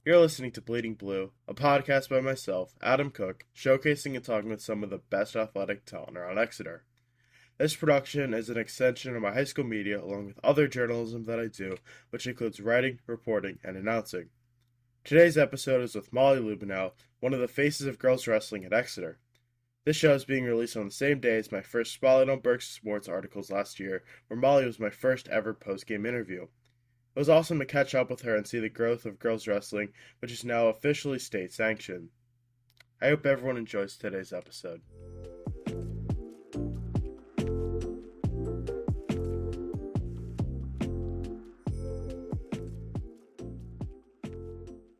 You're listening to Bleeding Blue, a podcast by myself, Adam Cooke, showcasing and talking with some of the best athletic talent around Exeter. This production is an extension of my high school media along with other journalism that I do, which includes writing, reporting, and announcing. Today's episode is with Molly Lubenow, one of the faces of girls wrestling at Exeter. This show is being released on the same day as my first Spotlight on Berks Sports articles last year, where Molly was my first ever post-game interview. It was awesome to catch up with her and see the growth of girls wrestling, which is now officially state-sanctioned. I hope everyone enjoys today's episode.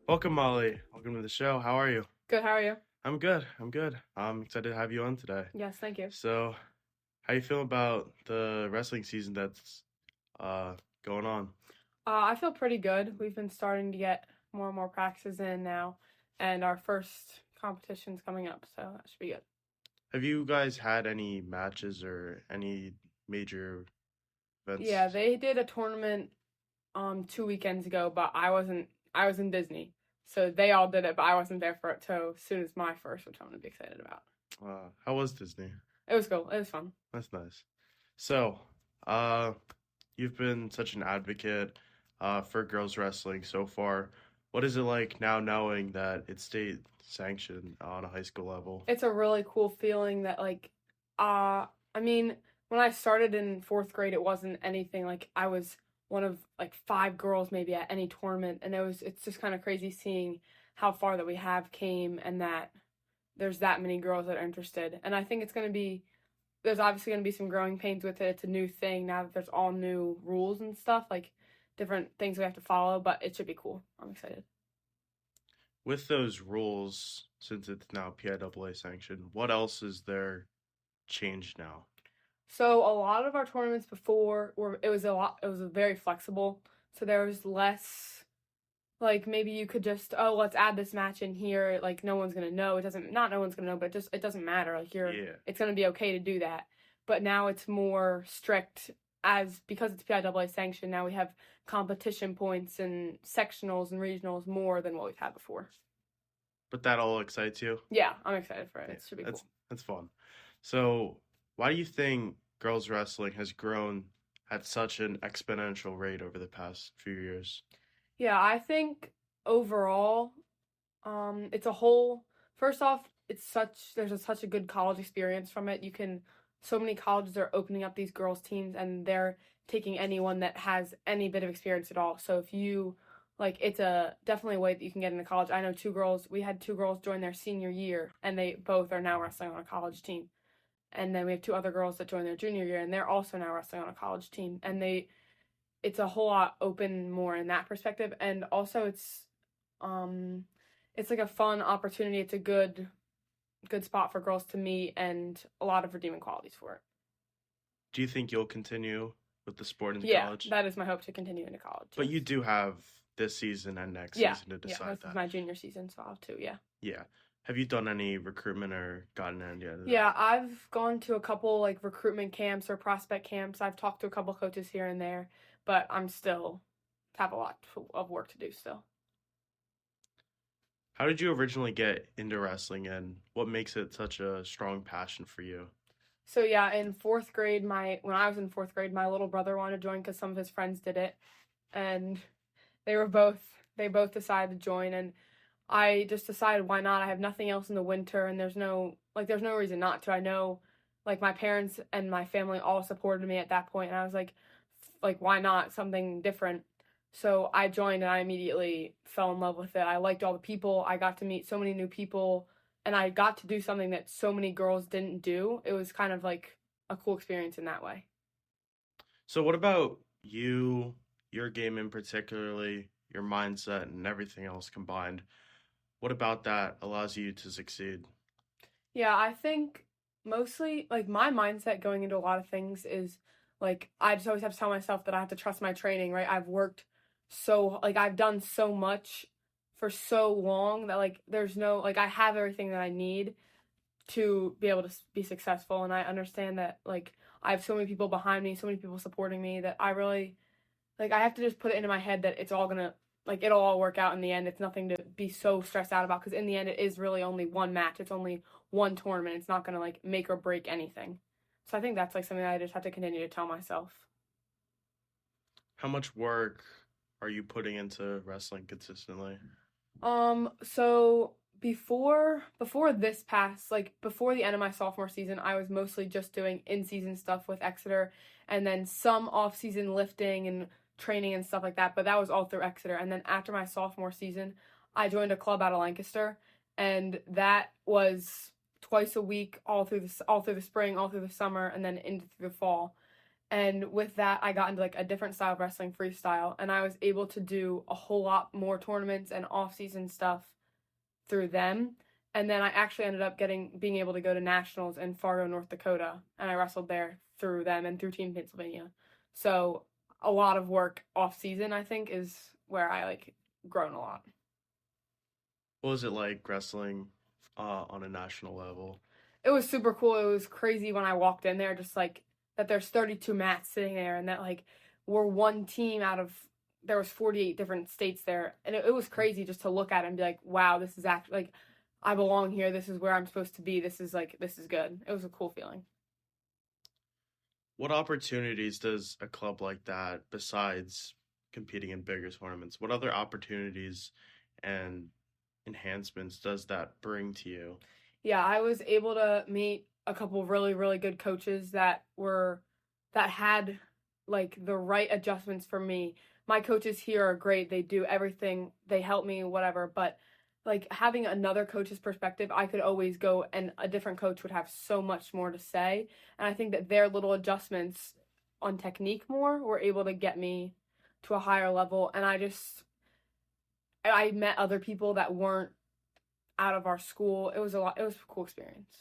Welcome, Molly. Welcome to the show. How are you? Good, how are you? I'm good. I'm excited to have you on today. Yes, thank you. So, how you feel about the wrestling season that's going on? I feel pretty good. We've been starting to get more and more practices in now, and our first competition's coming up, so that should be good. Have you guys had any matches or any major events? Yeah, they did a tournament 2 weekends ago, but I was in Disney. So they all did it, but I wasn't there for it, so as soon as my first, which I'm going to be excited about. How was Disney? It was cool. It was fun. That's nice. So, you've been such an advocate for girls wrestling so far. What is it like now knowing that it's state sanctioned on a high school level? It's a really cool feeling that, I mean, when I started in 4th grade, it wasn't anything. I was one of 5 girls maybe at any tournament, and it's just kind of crazy seeing how far that we have came and that there's that many girls that are interested. And I think there's obviously going to be some growing pains with it. It's a new thing now that there's all new rules and stuff, different things we have to follow, but it should be cool. I'm excited. With those rules, since it's now PIAA sanctioned, what else is there changed now? So a lot of our tournaments before it was very flexible. So there was less, maybe you could just, let's add this match in here. No one's going to know. Not no one's going to know, but it doesn't matter. It's going to be okay to do that. But now it's more strict because it's PIAA sanctioned. Now we have competition points and sectionals and regionals more than what we've had before. But that all excites you? Yeah, I'm excited for it. Yeah, it should be cool. That's fun. So, why do you think girls wrestling has grown at such an exponential rate over the past few years? Yeah, I think overall, it's a whole. First off, there's such a good college experience from it. So many colleges are opening up these girls teams, and they're taking anyone that has any bit of experience at all. So if you it's definitely a way that you can get into college. I know we had 2 girls join their senior year, and they both are now wrestling on a college team. And then we have 2 other girls that joined their junior year, and they're also now wrestling on a college team. And it's a whole lot open more in that perspective. And also it's a fun opportunity. It's a good spot for girls to meet and a lot of redeeming qualities for it. Do you think you'll continue with the sport in college? Yeah, that is my hope, to continue into college. But you do have this season and next season to decide that. Yeah, this is my junior season, so I'll have to, yeah. Yeah. Have you done any recruitment or gotten any yet? Yeah, I've gone to a couple recruitment camps or prospect camps. I've talked to a couple coaches here and there, but I'm still have a lot of work to do still. How did you originally get into wrestling, and what makes it such a strong passion for you? So yeah, in 4th grade, when I was in 4th grade, my little brother wanted to join because some of his friends did it, and they both decided to join, and I just decided, why not? I have nothing else in the winter, and there's no reason not to. I know, my parents and my family all supported me at that point, and I was like, why not? Something different. So I joined, and I immediately fell in love with it. I liked all the people. I got to meet so many new people, and I got to do something that so many girls didn't do. It was kind of a cool experience in that way. So what about you, your game in particularly, your mindset and everything else combined? What about that allows you to succeed? Yeah, I think mostly, my mindset going into a lot of things is, I just always have to tell myself that I have to trust my training, right? I've worked I've done so much for so long that, there's no, I have everything that I need to be able to be successful, and I understand that, I have so many people behind me, so many people supporting me, that I really, I have to just put it into my head that it's all gonna like it'll all work out in the end. It's nothing to be so stressed out about because in the end it is really only one match. It's only one tournament. It's not going to like make or break anything. So I think that's like something that I just have to continue to tell myself. How much work are you putting into wrestling consistently? So before this past, like before the end of my sophomore season, I was mostly just doing in-season stuff with Exeter and then some off-season lifting and training and stuff like that, but that was all through Exeter. And then after my sophomore season, I joined a club out of Lancaster, and that was twice a week all through the spring, all through the summer, and then into the fall. And with that, I got into like a different style of wrestling, freestyle, and I was able to do a whole lot more tournaments and off-season stuff through them. And then I actually ended up being able to go to nationals in Fargo, North Dakota, and I wrestled there through them and through Team Pennsylvania. So a lot of work off-season, I think, is where I like grown a lot. What was it like wrestling on a national level? It was super cool. It was crazy when I walked in there, just like that there's 32 mats sitting there and that like we're one team out of there was 48 different states there, and it was crazy just to look at it and be like, wow, this is actually like I belong here. This is where I'm supposed to be. This is good. It was a cool feeling. What opportunities does a club like that, besides competing in bigger tournaments, what other opportunities and enhancements does that bring to you? Yeah, I was able to meet a couple of really, really good coaches that had like the right adjustments for me. My coaches here are great. They do everything. They help me, whatever. But like having another coach's perspective, I could always go and a different coach would have so much more to say. And I think that their little adjustments on technique more were able to get me to a higher level. And I met other people that weren't out of our school. It was a cool experience.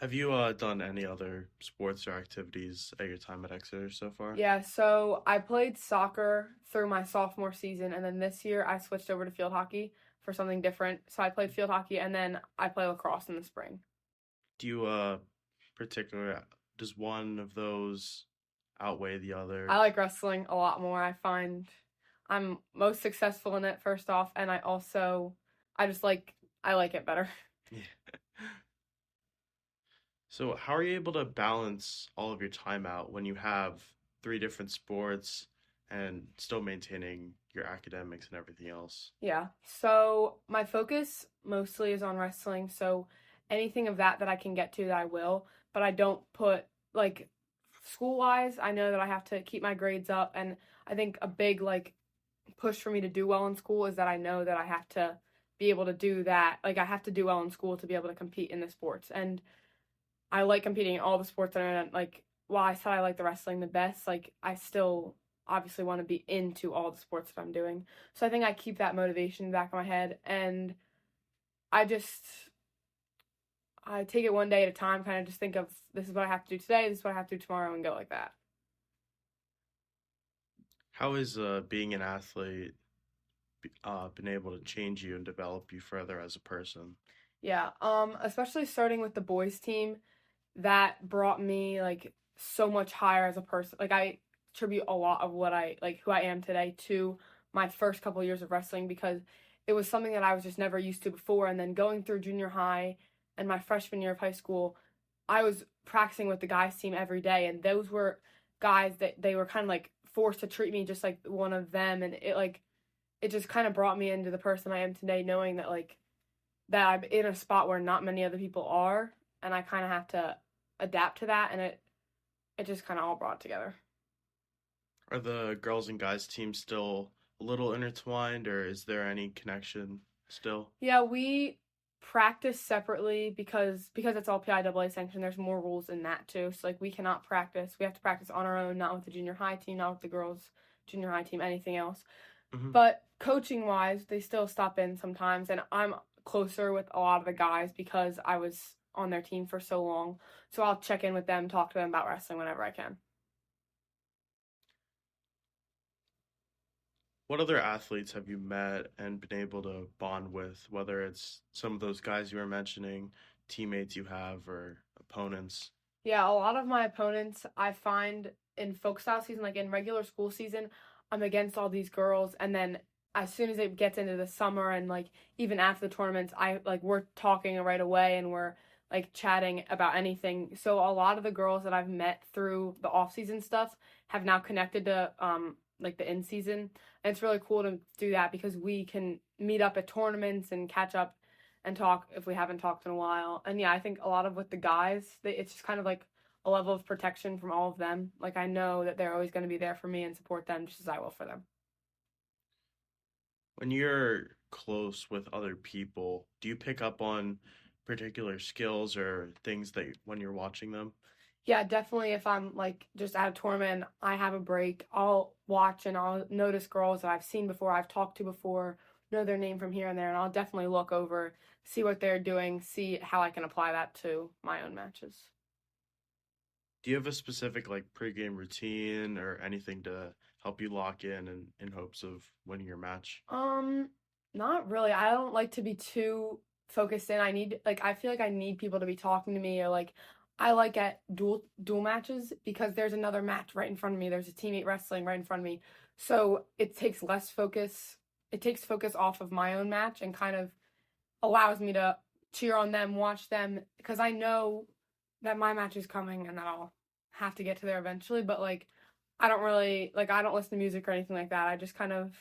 Have you done any other sports or activities at your time at Exeter so far? Yeah, so I played soccer through my sophomore season, and then this year I switched over to field hockey for something different. So I played field hockey, and then I play lacrosse in the spring. Do you particular does one of those outweigh the other? I like wrestling a lot more. I find I'm most successful in it, first off, and I just I like it better. Yeah. So how are you able to balance all of your time out when you have three different sports and still maintaining your academics and everything else? Yeah. So my focus mostly is on wrestling. So anything of that I can get to that I will, but I don't put like school wise, I know that I have to keep my grades up, and I think a big like push for me to do well in school is that I know that I have to be able to do that. Like I have to do well in school to be able to compete in the sports. And I like competing in all the sports that are in. Like while I said I like the wrestling the best, like I still obviously want to be into all the sports that I'm doing. So I think I keep that motivation in the back of my head, and I just I take it one day at a time, kind of just think of this is what I have to do today, this is what I have to do tomorrow, and go like that. How is being an athlete been able to change you and develop you further as a person? Yeah, especially starting with the boys team, that brought me like so much higher as a person. Like I attribute a lot of what I like who I am today to my first couple years of wrestling because it was something that I was just never used to before. And then going through junior high and my freshman year of high school, I was practicing with the guys team every day, and those were guys that they were kind of like forced to treat me just like one of them, and it just kind of brought me into the person I am today, knowing that that I'm in a spot where not many other people are, and I kind of have to adapt to that, and it just kind of all brought together. Are the girls and guys teams still a little intertwined, or is there any connection still? Yeah, we practice separately because it's all PIAA sanctioned. There's more rules in that too. So like we cannot practice. We have to practice on our own, not with the junior high team, not with the girls junior high team, anything else. Hmm. But coaching wise, they still stop in sometimes, and I'm closer with a lot of the guys because I was on their team for so long. So I'll check in with them, talk to them about wrestling whenever I can. What other athletes have you met and been able to bond with, whether it's some of those guys you were mentioning, teammates you have, or opponents? Yeah, a lot of my opponents I find in folk style season, like in regular school season, I'm against all these girls, and then as soon as it gets into the summer and like even after the tournaments, we're talking right away and we're like chatting about anything. So a lot of the girls that I've met through the off season stuff have now connected to like the in season. And it's really cool to do that because we can meet up at tournaments and catch up and talk if we haven't talked in a while. And yeah, I think a lot of with the guys, it's just kind of like a level of protection from all of them. Like I know that they're always going to be there for me and support them just as I will for them. When you're close with other people, do you pick up on particular skills or things that when you're watching them? Yeah, definitely. If I'm like just at a tournament, I have a break, I'll watch and I'll notice girls that I've seen before, I've talked to before, know their name from here and there, and I'll definitely look over, see what they're doing, see how I can apply that to my own matches. Do you have a specific like pregame routine or anything to help you lock in hopes of winning your match? Um, Not really. I don't like to be too focused in. I feel like I need people to be talking to me or like I like at dual matches because there's another match right in front of me. There's a teammate wrestling right in front of me. So it takes less focus. It takes focus off of my own match and kind of allows me to cheer on them, watch them because I know that my match is coming and that I'll have to get to there eventually, but like I don't listen to music or anything like that. I just kind of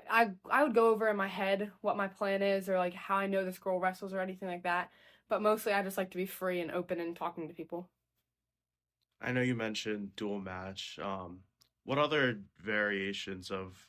I would go over in my head what my plan is or like how I know this girl wrestles or anything like that. But mostly I just like to be free and open and talking to people. I know you mentioned dual match. What other variations of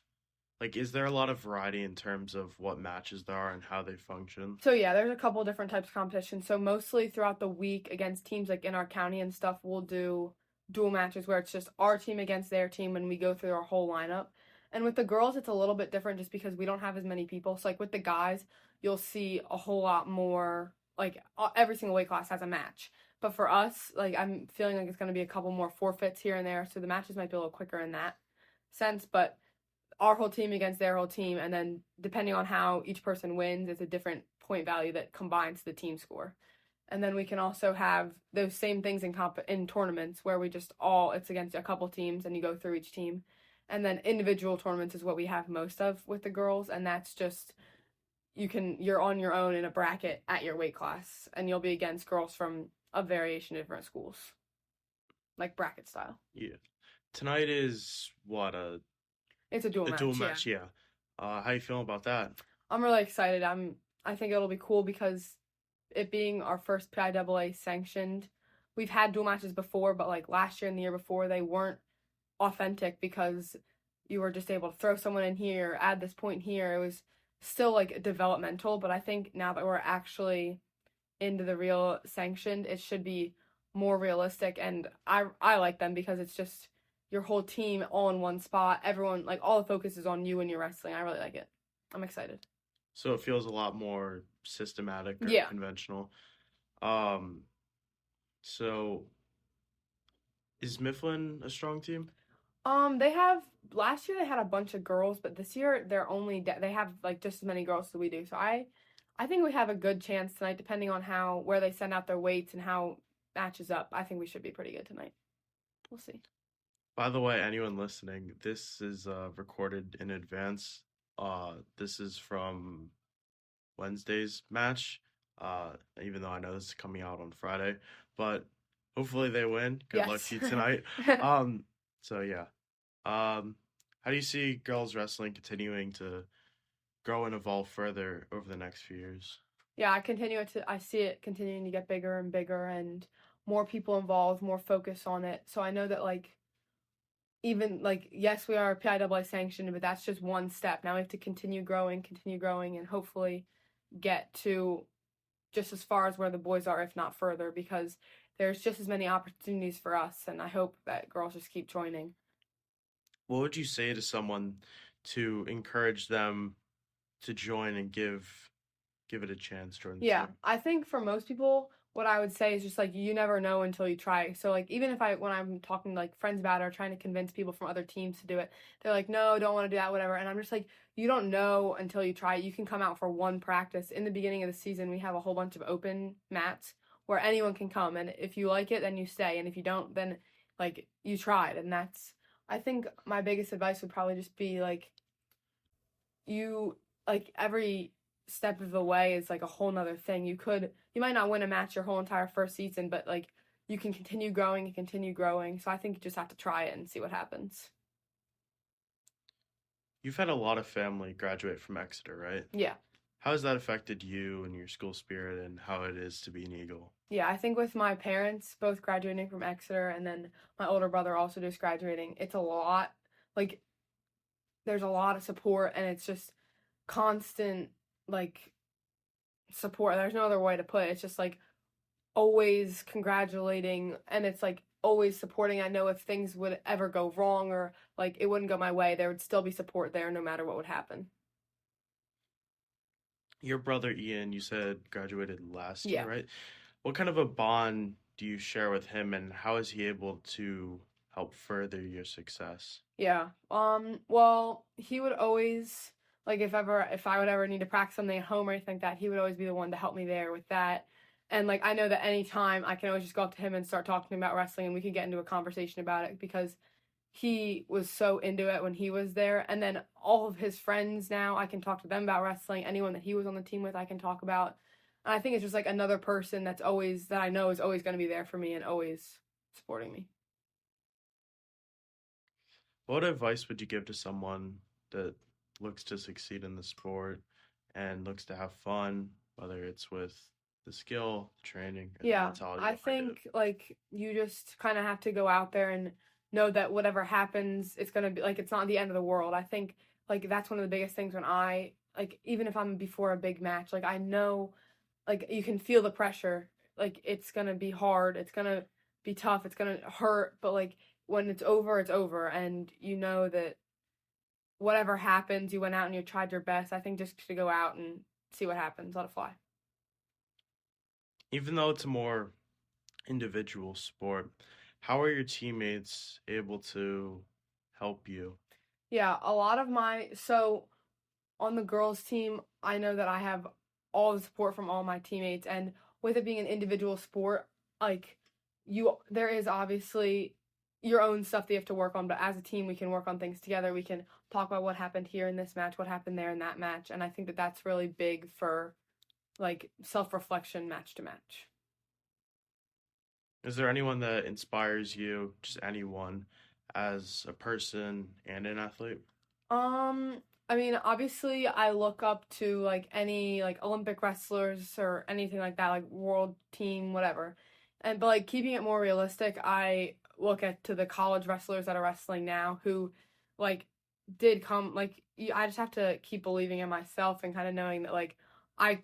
like is there a lot of variety in terms of what matches there are and how they function? So yeah, there's a couple different types of competition. So mostly throughout the week against teams like in our county and stuff, we'll do dual matches where it's just our team against their team and we go through our whole lineup. And with the girls, it's a little bit different just because we don't have as many people. So like with the guys, you'll see a whole lot more. Like every single weight class has a match. But for us, like I'm feeling like it's going to be a couple more forfeits here and there. So the matches might be a little quicker in that sense. But our whole team against their whole team, and then depending on how each person wins, it's a different point value that combines the team score. And then we can also have those same things in tournaments where we just all it's against a couple teams and you go through each team. And then individual tournaments is what we have most of with the girls, and that's just you're on your own in a bracket at your weight class and you'll be against girls from a variation of different schools. Like bracket style. Yeah. Tonight is what It's a dual a match, dual yeah. match, yeah. How you feeling about that? I'm really excited. I think it'll be cool because it being our first PIAA sanctioned, we've had dual matches before, but like last year and the year before, they weren't authentic because you were just able to throw someone in here, add this point here. It was still like developmental, but I think now that we're actually into the real sanctioned, it should be more realistic. And I like them because it's just your whole team all in one spot. Everyone, like all the focus is on you and your wrestling. I really like it. I'm excited. So it feels a lot more systematic or Yeah. conventional. Um, so is Mifflin a strong team? They have last year they had a bunch of girls, but this year they have like just as many girls as we do. So I think we have a good chance tonight, depending on where they send out their weights and how matches up. I think we should be pretty good tonight. We'll see. By the way, anyone listening, this is recorded in advance. This is from Wednesday's match. Even though I know this is coming out on Friday, but hopefully they win. Good luck Yes. to you tonight. So yeah. How do you see girls wrestling continuing to grow and evolve further over the next few years? Yeah, I see it continuing to get bigger and bigger and more people involved, more focus on it. So I know that like even like yes, we are PIAA sanctioned, but that's just one step. Now we have to continue growing, and hopefully get to just as far as where the boys are, if not further, because there's just as many opportunities for us, and I hope that girls just keep joining. What would you say to someone to encourage them to join and give it a chance, join the Yeah, team? I think for most people, what I would say is just like you never know until you try. So like even if when I'm talking to like friends about it or trying to convince people from other teams to do it, they're like, no, don't want to do that, whatever. And I'm just like, you don't know until you try. You can come out for one practice. In the beginning of the season, we have a whole bunch of open mats where anyone can come, and if you like it, then you stay, and if you don't, then like you tried, and that's I think my biggest advice would probably just be like you like every step of the way is like a whole nother thing. You might not win a match your whole entire first season, but like you can continue growing and continue growing. So I think you just have to try it and see what happens. You've had a lot of family graduate from Exeter, right? Yeah. How has that affected you and your school spirit and how it is to be an Eagle? Yeah, I think with my parents both graduating from Exeter and then my older brother also just graduating, it's a lot. Like there's a lot of support and it's just constant like support. There's no other way to put it. It's just like always congratulating and it's like always supporting. I know if things would ever go wrong or like it wouldn't go my way, there would still be support there no matter what would happen. Your brother Ian, you said graduated last year, Yeah. right? What kind of a bond do you share with him and how is he able to help further your success? Yeah. Well, he would always like if I would ever need to practice something at home or anything like that, he would always be the one to help me there with that. And like I know that anytime I can always just go up to him and start talking about wrestling and we can get into a conversation about it because he was so into it when he was there. And then all of his friends now, I can talk to them about wrestling. Anyone that he was on the team with, I can talk about. And I think it's just like another person that I know is always going to be there for me and always supporting me. What advice would you give to someone that looks to succeed in the sport and looks to have fun, whether it's with the skill, the training, or the Yeah, mentality I behind it? think like you just kind of have to go out there and know that whatever happens, it's going to be like it's not the end of the world. I think like that's one of the biggest things when I like even if I'm before a big match, like I know like you can feel the pressure. Like it's going to be hard, it's going to be tough, it's going to hurt, but like when it's over and you know that whatever happens, you went out and you tried your best. I think just to go out and see what happens, let it fly. Even though it's a more individual sport, how are your teammates able to help you? Yeah, a lot of so on the girls team, I know that I have all the support from all my teammates and with it being an individual sport, like there is obviously your own stuff that you have to work on, but as a team we can work on things together. We can talk about what happened here in this match, what happened there in that match, and I think that that's really big for like self-reflection match to match. Is there anyone that inspires you, just anyone, as a person and an athlete? Um, I mean, obviously, I look up to like any like Olympic wrestlers or anything like that, like world team, whatever. And but like keeping it more realistic, I look at to the college wrestlers that are wrestling now who like did come like I just have to keep believing in myself and kind of knowing that like I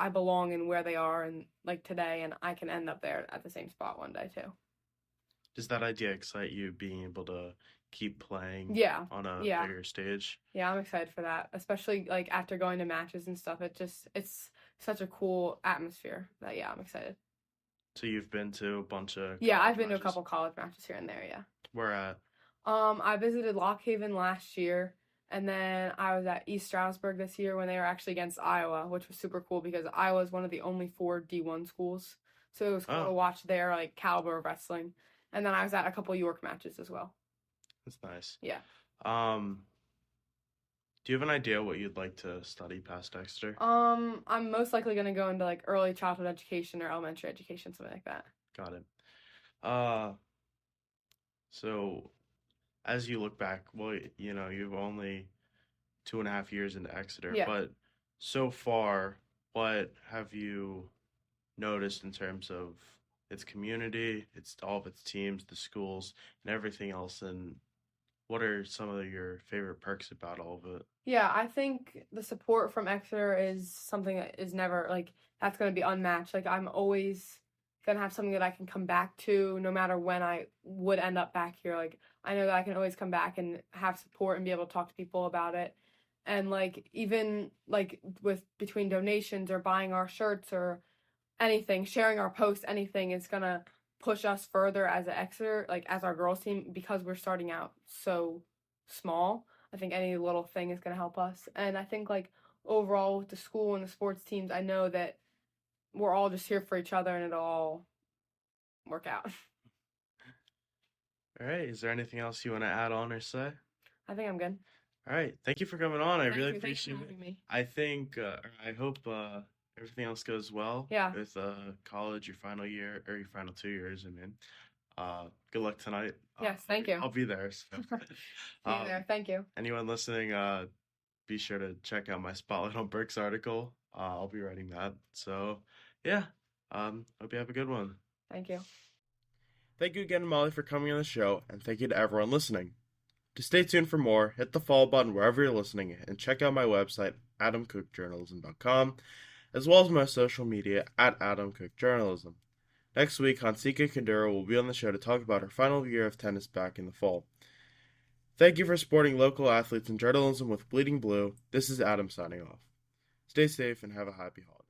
belong in where they are and like today and I can end up there at the same spot one day too. Does that idea excite you, being able to keep playing Yeah. on a Yeah. bigger stage? Yeah, I'm excited for that, especially like after going to matches and stuff. It's such a cool atmosphere that yeah, I'm excited. So you've been to a bunch of Yeah, I've college been to a matches. couple college matches here and there, yeah. Where at? I visited Lock Haven last year, and then I was at East Stroudsburg this year when they were actually against Iowa, which was super cool because Iowa is one of the only four D1 schools. So it was cool to Oh, watch their like caliber of wrestling. And then I was at a couple York matches as well. that's nice. Yeah. Um, do you have an idea what you'd like to study past Exeter? I'm most likely gonna go into like early childhood education or elementary education, something like that. Got it. Uh, so as you look back, well, you've only 2.5 years into Exeter, Yeah. but so far, what have you noticed in terms of its community, its all of its teams, the schools, and everything else, and what are some of your favorite perks about all of it? Yeah, I think the support from Exeter is something that is never like that's going to be unmatched. Like I'm always going to have something that I can come back to no matter when I would end up back here. Like I know that I can always come back and have support and be able to talk to people about it. And like even like with between donations or buying our shirts or anything, sharing our posts, anything is going to push us further as an Exeter, like as our girls team because we're starting out so small. I think any little thing is going to help us. And I think like overall with the school and the sports teams, I know that we're all just here for each other and it'll all work out. All right. Is there anything else you want to add on or say? I think I'm good. All right. Thank you for coming on. I really Thank you appreciate for it. having me. I think, I hope everything else goes well Yeah. with college, your final year, or your final 2 years. I mean, good luck tonight. Yes, thank you. I'll be there. So. See you there. Thank you. Anyone listening, be sure to check out my Spotlight on Burke's article. I'll be writing that. So, yeah. Hope you have a good one. Thank you. Thank you again, Molly, for coming on the show, and thank you to everyone listening. To stay tuned for more, hit the follow button wherever you're listening, and check out my website, adamcookejournalism.com, as well as my social media at adamcookejournalism. Next week, Hansika Kandura will be on the show to talk about her final year of tennis back in the fall. Thank you for supporting local athletes in journalism with Bleeding Blue. This is Adam signing off. Stay safe and have a happy holiday.